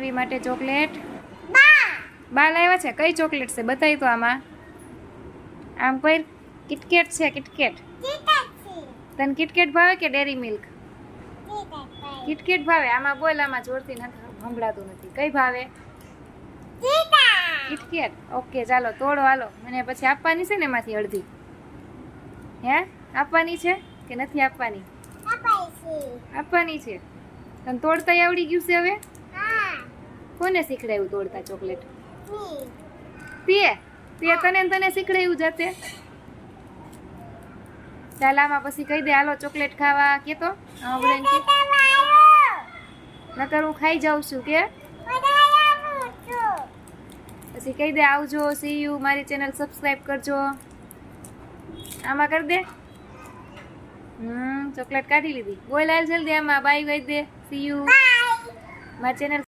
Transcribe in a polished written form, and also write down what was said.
એવી માટે ચોકલેટ બા લાવ્યા છે. કઈ ચોકલેટ છે બતાવી તો આમાં. આમ પર કિટકેટ છે. કિટકેટ તને કિટકેટ ભાવે કે ડેરી મિલ્ક? કિટકેટ ભાવે. આમાં બોલ, આમાં જોરથી નથી સંભળાતું નથી. કઈ ભાવે? કિટકેટ. ઓકે ચાલો તોડો હાલો. મને પછી આપવાની છે ને એમાંથી અડધી. હે આપવાની છે કે નથી આપવાની? આપવાની છે. તને તોડતા આવડી ગયું છે હવે? કોને શીખડાયું તોડતા ચોકલેટ? તે તને શીખડાયું જાતે? ચાલ આમાં પછી કહી દે હાલો ચોકલેટ ખાવા કે તો નકર હું ખાઈ જાઉં છું કે પછી કહી દે આવજો, સી યુ, મારી ચેનલ સબસ્ક્રાઇબ કરજો. આમાં કરી દે. ચોકલેટ કાઢી લીધી. બોલ હાલ જલ્દી આમાં બાય કહી દે. સી યુ, મારી ચેનલ